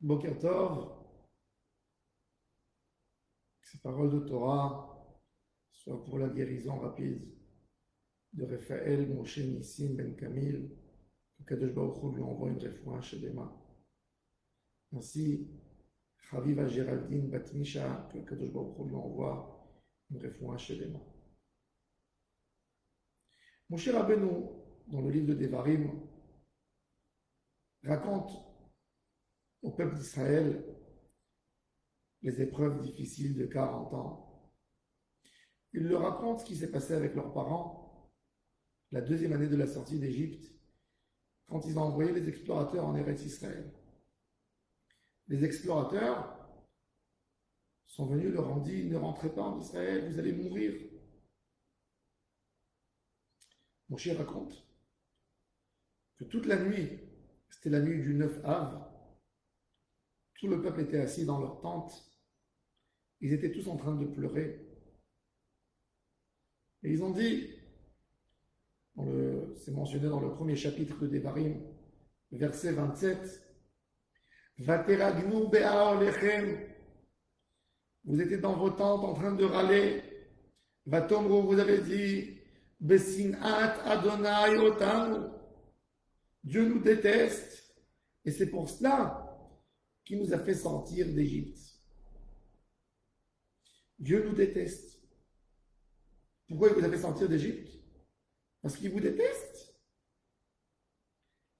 Boker Tov, que ces paroles de Torah soient pour la guérison rapide de Raphaël Moshe Nissim Ben Kamil, que Kadosh Baruch Hu lui envoie une réfoua Shelema. Ainsi, Chaviva Géraldine Bat Misha, que Kadosh Baruch Hu lui envoie une réfoua Shelema. Moshe Rabbeinu, dans le livre de Devarim, raconte au peuple d'Israël les épreuves difficiles de 40 ans. Il leur raconte ce qui s'est passé avec leurs parents la deuxième année de la sortie d'Égypte, quand ils ont envoyé les explorateurs en Eretz Israël. Les explorateurs sont venus, leur ont dit: ne rentrez pas en Israël, vous allez mourir. Moshe raconte que toute la nuit, c'était la nuit du 9 Av, tout le peuple était assis dans leur tente, ils étaient tous en train de pleurer. Et ils ont dit, c'est mentionné dans le premier chapitre de Devarim, verset 27, Vateragnu be'a olechem, vous étiez dans vos tentes en train de râler, Vatomru, vous avez dit, Besinat Adonai otanu, Dieu nous déteste, et c'est pour cela qu'il nous a fait sortir d'Égypte. Dieu nous déteste. Pourquoi il vous a fait sortir d'Égypte? Parce qu'il vous déteste.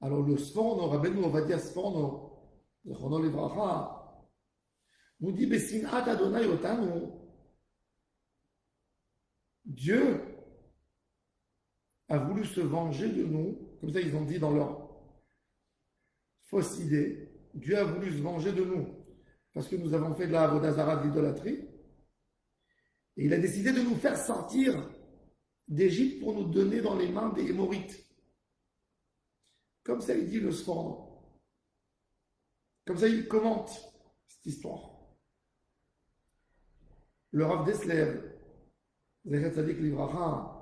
Alors le Sforno, Rabbeinu Ovadia Sforno, Zechono Livracha, nous dit Besinat Adonai otanu, Dieu a voulu se venger de nous, comme ça ils ont dit dans leur fausse idée, Dieu a voulu se venger de nous, parce que nous avons fait de la avodah zara, de l'idolâtrie, et il a décidé de nous faire sortir d'Égypte pour nous donner dans les mains des Hémorites. Comme ça il dit le Sforno. Comme ça il commente cette histoire. Le Rav Dessler, Zechat Tzadik Livracha,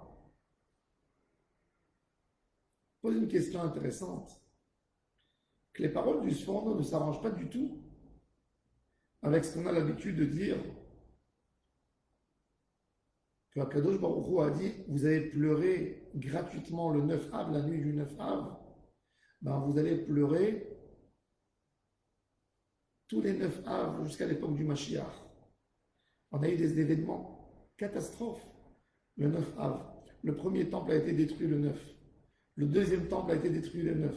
pose une question intéressante, que les paroles du Sforno ne s'arrangent pas du tout avec ce qu'on a l'habitude de dire, que Akadosh Baruch Hu a dit, vous avez pleuré gratuitement le 9 Av, la nuit du 9 Av, ben vous allez pleurer tous les 9 Av jusqu'à l'époque du Mashiach. On a eu des événements catastrophes le 9 Av. Le premier temple a été détruit le 9. Le deuxième temple a été détruit le 9.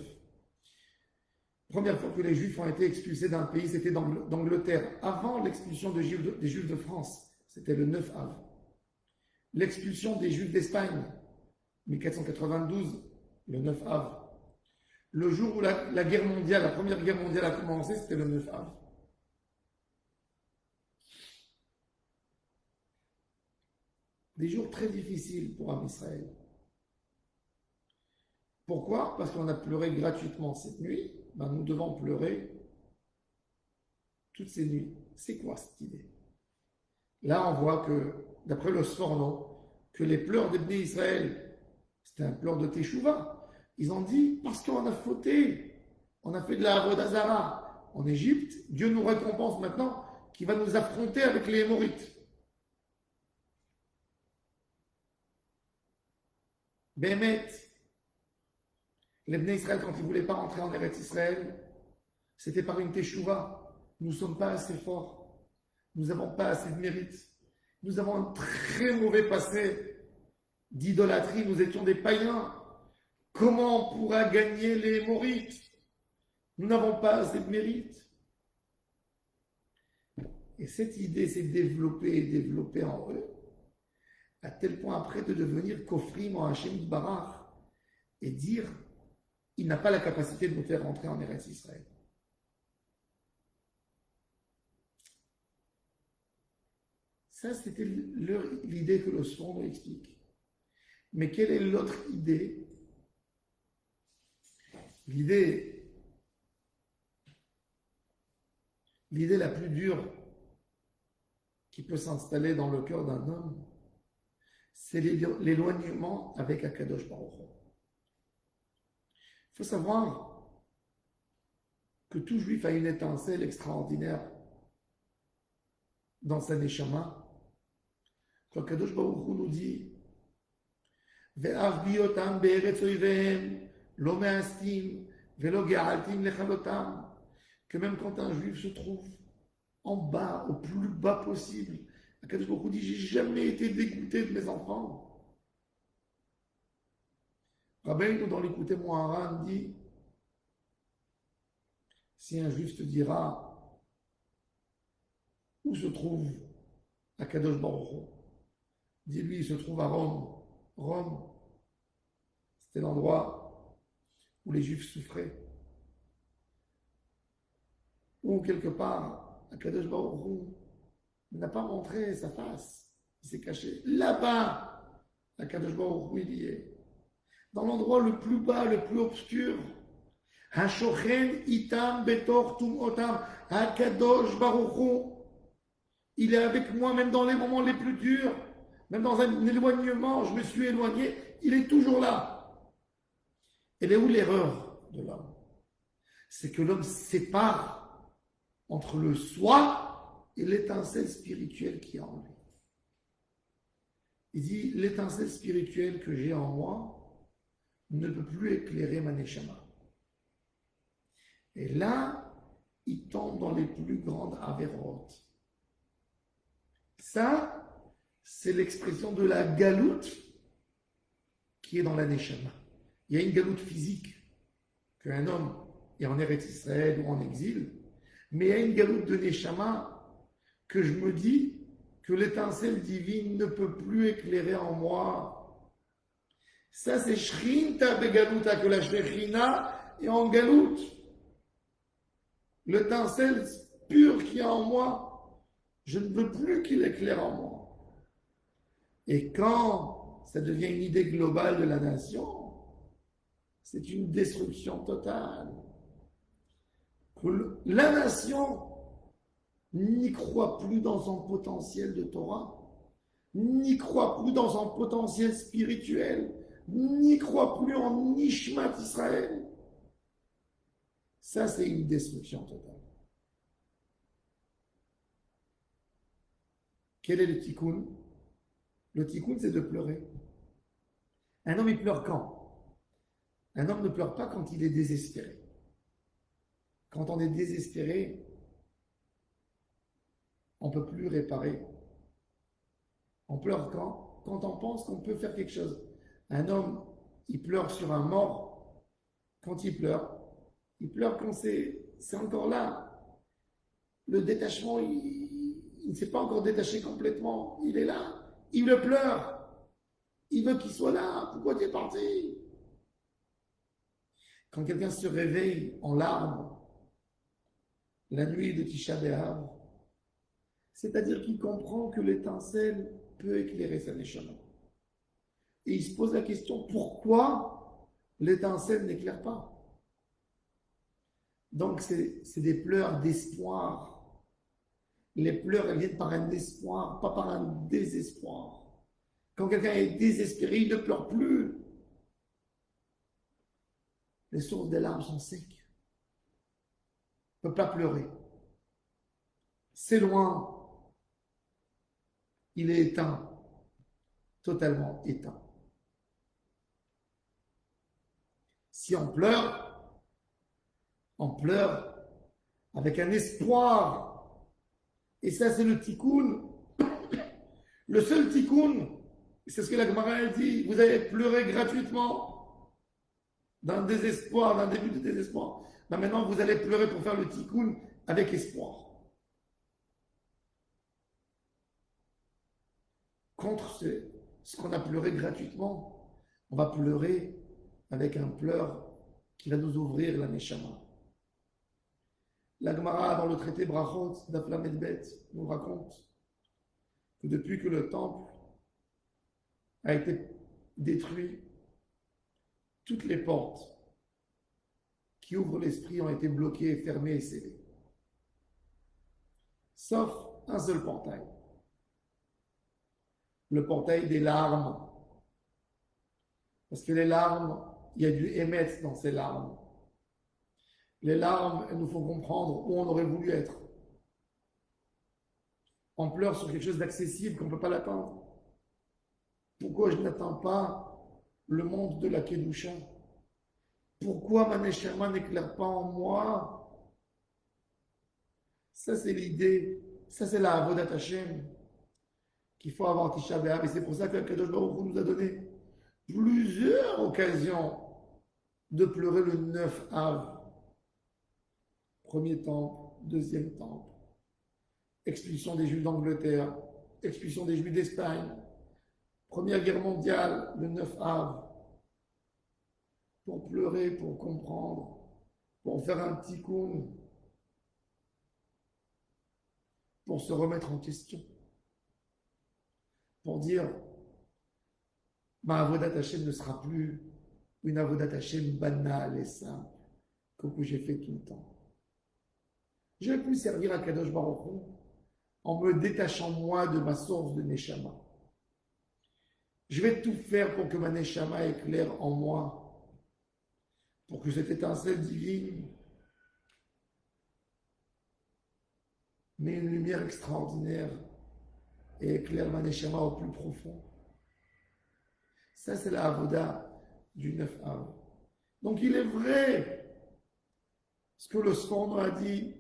La première fois que les Juifs ont été expulsés d'un pays, c'était d'Angleterre. Avant l'expulsion des Juifs de France, c'était le 9 Av. L'expulsion des Juifs d'Espagne, 1492, le 9 Av. Le jour où la Première Guerre mondiale a commencé, c'était le 9 Av. Des jours très difficiles pour Am Israël. Pourquoi? Parce qu'on a pleuré gratuitement cette nuit. Ben, nous devons pleurer toutes ces nuits. C'est quoi cette idée? Là, on voit que, d'après le Sforno, que les pleurs des Bnei Israël, c'était un pleur de Teshuvah. Ils ont dit, parce qu'on a fauté, on a fait de la avodah zara en Égypte, Dieu nous récompense maintenant, qu'il va nous affronter avec les Hémorites. Bémet, les Bnei Israël, quand ils ne voulaient pas rentrer en Eretz Israël, c'était par une Teshuvah. Nous ne sommes pas assez forts. Nous n'avons pas assez de mérite. Nous avons un très mauvais passé d'idolâtrie. Nous étions des païens. Comment on pourra gagner les Hémorites? Nous n'avons pas assez de mérite. Et cette idée s'est développée en eux, à tel point après de devenir Kofrim en Hachem Barach et dire, il n'a pas la capacité de nous faire rentrer en Eretz Israël. Ça, c'était l'idée que le Sforno explique. Mais quelle est l'autre idée? L'idée la plus dure qui peut s'installer dans le cœur d'un homme, c'est l'éloignement avec Akadosh Baruch Hu. Il faut savoir que tout juif a une étincelle extraordinaire dans sa neshama. Quand Kadosh Baruch Hu nous dit Ve'av biotam be'eretz oivehem lo me'astim ve'lo ge'altim lechalotam, que même quand un juif se trouve en bas, au plus bas possible, Kadosh Baruch Hu dit, j'ai jamais été dégoûté de mes enfants. Rabbeinu, dans l'écouter Moharan, dit, si un juif te dira où se trouve Akadosh Baruch Hu, dis-lui, il se trouve à Rome. Rome, c'était l'endroit où les juifs souffraient. Ou quelque part, Akadosh Baruch Hu n'a pas montré sa face, il s'est caché. Là-bas, Akadosh Baruch Hu, il y est. Dans l'endroit le plus bas, le plus obscur, Hashochen itam betor tum otam, Akadosh Baruch Hu, il est avec moi même dans les moments les plus durs, même dans un éloignement, je me suis éloigné, il est toujours là. Elle est où l'erreur de l'homme? C'est que l'homme sépare entre le soi et l'étincelle spirituelle qui est en lui. Il dit, l'étincelle spirituelle que j'ai en moi ne peut plus éclairer ma neshama. Et là, il tombe dans les plus grandes avérotes. Ça, c'est l'expression de la galoute qui est dans la neshama. Il y a une galoute physique qu'un homme est en Eretz Israël ou en exil, mais il y a une galoute de neshama que je me dis que l'étincelle divine ne peut plus éclairer en moi. Ça, c'est Shrinta begaluta, que la Shekhinah est en galoute. L'étincelle pure qui est en moi, je ne veux plus qu'il éclaire en moi. Et quand ça devient une idée globale de la nation, c'est une destruction totale. La nation n'y croit plus dans son potentiel de Torah, n'y croit plus dans son potentiel spirituel, n'y croit plus en Nishmat Israël. Ça, c'est une destruction totale. Quel est le tikkun? Le tikkun, c'est de pleurer. Un homme, il pleure quand? Un homme ne pleure pas quand il est désespéré. Quand on est désespéré, on ne peut plus réparer. On pleure quand? Quand on pense qu'on peut faire quelque chose. Un homme, il pleure sur un mort. Quand il pleure quand c'est encore là. Le détachement, il ne s'est pas encore détaché complètement. Il est là. Il le pleure. Il veut qu'il soit là. Pourquoi tu es parti? Quand quelqu'un se réveille en larmes la nuit de Tisha B'Av, c'est-à-dire qu'il comprend que l'étincelle peut éclairer sa neshama. Et il se pose la question, pourquoi l'étincelle n'éclaire pas? Donc c'est des pleurs d'espoir. Les pleurs, elles viennent par un espoir, pas par un désespoir. Quand quelqu'un est désespéré, il ne pleure plus. Les sources des larmes sont secs. Il ne peut pas pleurer. C'est loin. Il est éteint. Totalement éteint. Si on pleure avec un espoir. Et ça, c'est le tikkun. Le seul tikkun, c'est ce que la Gemara dit, vous avez pleuré gratuitement d'un désespoir, d'un début de désespoir. Ben maintenant, vous allez pleurer pour faire le tikkun avec espoir. Contre ce qu'on a pleuré gratuitement, on va pleurer avec un pleur qui va nous ouvrir la neshama. La Gemara, dans le traité Brachot d'Afla Medbet, nous raconte que depuis que le temple a été détruit, toutes les portes qui ouvrent l'esprit ont été bloquées, fermées et scellées. Sauf un seul portail. Le portail des larmes. Parce que les larmes, il y a du émettre dans ces larmes. Les larmes, elles nous font comprendre où on aurait voulu être. On pleure sur quelque chose d'accessible qu'on ne peut pas l'atteindre. Pourquoi je n'atteins pas le monde de la Kedusha? Pourquoi ma Neshama n'éclaire pas en moi? Ça, c'est l'idée. Ça, c'est la Avodat Hashem qu'il faut avoir Tisha B'Av. Et c'est pour ça que Kadosh Baruch Hu nous a donné plusieurs occasions de pleurer le 9 Av. Premier temple, deuxième temple, expulsion des Juifs d'Angleterre, expulsion des Juifs d'Espagne, Première Guerre mondiale, le 9 Av, pour pleurer, pour comprendre, pour faire un tikkun, pour se remettre en question, pour dire ma Avodat Hashem ne sera plus une Avodat Hashem banale et simple, comme j'ai fait tout le temps. Je vais plus servir à Kadosh Baruch Hu en me détachant moi de ma source de Neshama. Je vais tout faire pour que ma Neshama éclaire en moi, pour que cette étincelle divine met une lumière extraordinaire et éclaire ma Neshama au plus profond. Ça, c'est la Avoda du 9 Av. Donc, il est vrai ce que le Sforno a dit,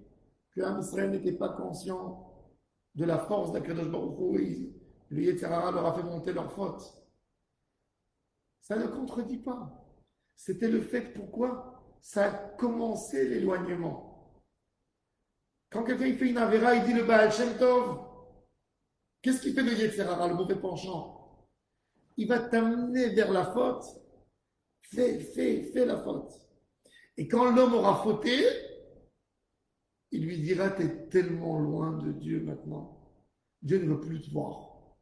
que Am Israël n'était pas conscient de la force d'Akadosh Baruch Hu et le Yetzer Hara leur a fait monter leur faute. Ça ne contredit pas. C'était le fait pourquoi ça a commencé l'éloignement. Quand quelqu'un fait une Avera, il dit le Baal Shem Tov. Qu'est-ce qu'il fait le Yetzer Hara, le mauvais penchant? Il va t'amener vers la faute. Fais la faute. Et quand l'homme aura fauté, il lui dira, tu es tellement loin de Dieu maintenant. Dieu ne veut plus te voir.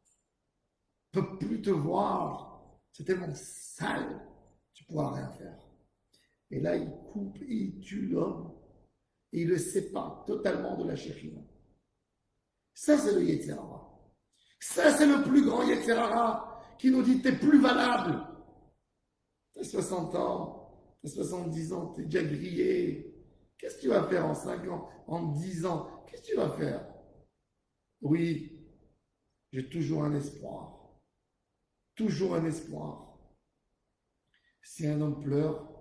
Il ne peut plus te voir. C'est tellement sale, tu ne pourras rien faire. Et là, il coupe et il tue l'homme. Et il le sépare totalement de la Shekhinah. Ça, c'est le Yetzer Hara. Ça, c'est le plus grand Yetzer Hara qui nous dit, tu n'es plus valable. Tu as 60 ans, tu as 70 ans, tu es déjà grillé. Qu'est-ce que tu vas faire en 5 ans, en 10 ans? Qu'est-ce que tu vas faire? Oui, j'ai toujours un espoir. Toujours un espoir. Si un homme pleure,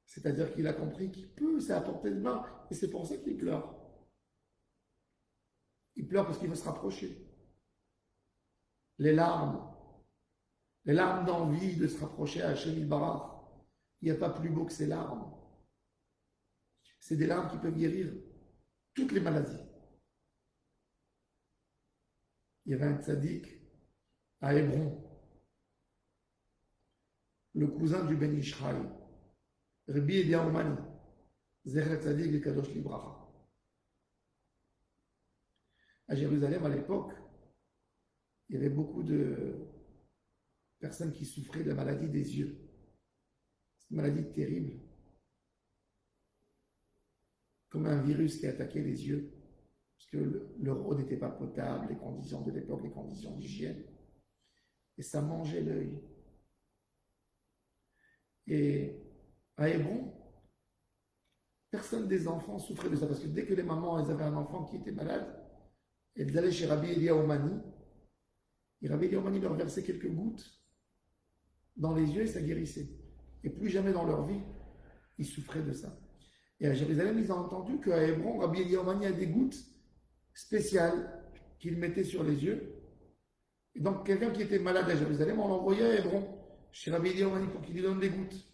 c'est-à-dire qu'il a compris qu'il peut, c'est à portée de main, et c'est pour ça qu'il pleure. Il pleure parce qu'il veut se rapprocher. Les larmes d'envie de se rapprocher à Hachem Yitbarach, il n'y a pas plus beau que ces larmes. C'est des larmes qui peuvent guérir toutes les maladies. Il y avait un tzaddik à Hébron, le cousin du Ben Ishraï, Rabbi Elia Omani, Zecher Tzadik et Kadosh Libracha. À Jérusalem, à l'époque, il y avait beaucoup de personnes qui souffraient de la maladie des yeux. C'est une maladie terrible, comme un virus qui attaquait les yeux, parce que leur eau n'était pas potable, les conditions de l'époque, les conditions d'hygiène, et ça mangeait l'œil. Et à Hébron, personne des enfants souffrait de ça, parce que dès que les mamans elles avaient un enfant qui était malade, elles allaient chez Rabbi Elia Omani, et Rabbi Elia Omani leur versait quelques gouttes dans les yeux et ça guérissait. Et plus jamais dans leur vie, ils souffraient de ça. Et à Jérusalem, ils ont entendu qu'à Hébron, Rabbi Elia Omani a des gouttes spéciales qu'il mettait sur les yeux. Et donc, quelqu'un qui était malade à Jérusalem, on l'envoyait à Hébron, chez Rabbi Elia Omani, pour qu'il lui donne des gouttes.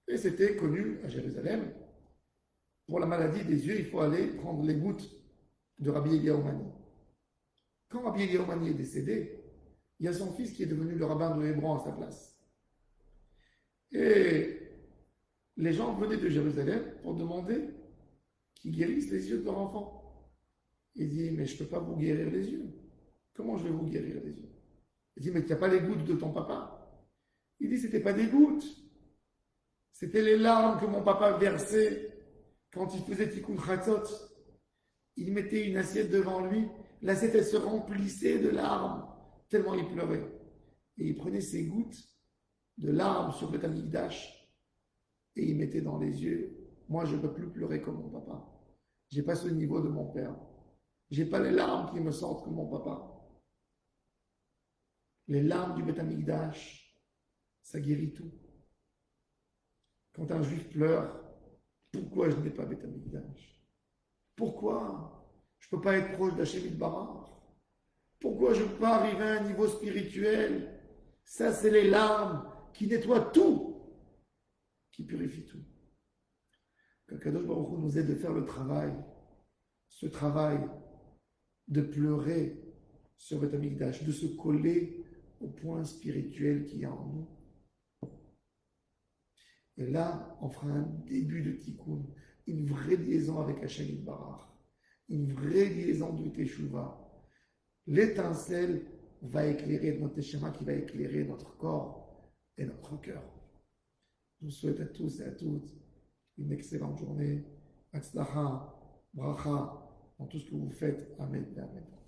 Et c'était connu à Jérusalem. Pour la maladie des yeux, il faut aller prendre les gouttes de Rabbi Elia Omani. Quand Rabbi Elia Omani est décédé, il y a son fils qui est devenu le rabbin de Hébron à sa place. Et les gens venaient de Jérusalem pour demander qu'ils guérissent les yeux de leur enfant. Il dit, mais je ne peux pas vous guérir les yeux. Comment je vais vous guérir les yeux? Il dit, mais tu n'as pas les gouttes de ton papa? Il dit, ce n'était pas des gouttes. C'était les larmes que mon papa versait quand il faisait Tikkun Chatzot. Il mettait une assiette devant lui. L'assiette, elle se remplissait de larmes, tellement il pleurait. Et il prenait ses gouttes de larmes sur le Tamikdash et il mettait dans les yeux, moi je ne peux plus pleurer comme mon papa. J'ai pas ce niveau de mon père. J'ai pas les larmes qui me sortent comme mon papa. Les larmes du Beth Amikdash, ça guérit tout. Quand un juif pleure, pourquoi je n'ai pas Beth Amikdash? Pourquoi je ne peux pas être proche d'Hachem Yitbarach? Pourquoi je ne peux pas arriver à un niveau spirituel? Ça, c'est les larmes qui nettoient tout, qui purifient tout. Que Kadosh Baruch Hu nous aide de faire le travail, ce travail de pleurer sur Beth Amikdash, de se coller au point spirituel qu'il y a en nous. Et là, on fera un début de tikkun, une vraie liaison avec Hachem Yitbarach, une vraie liaison de Teshuvah. L'étincelle va éclairer notre Teshama, qui va éclairer notre corps et notre cœur. Je vous souhaite à tous et à toutes une excellente journée. Hatzlacha, bracha, dans tout ce que vous faites. Amen. Amen.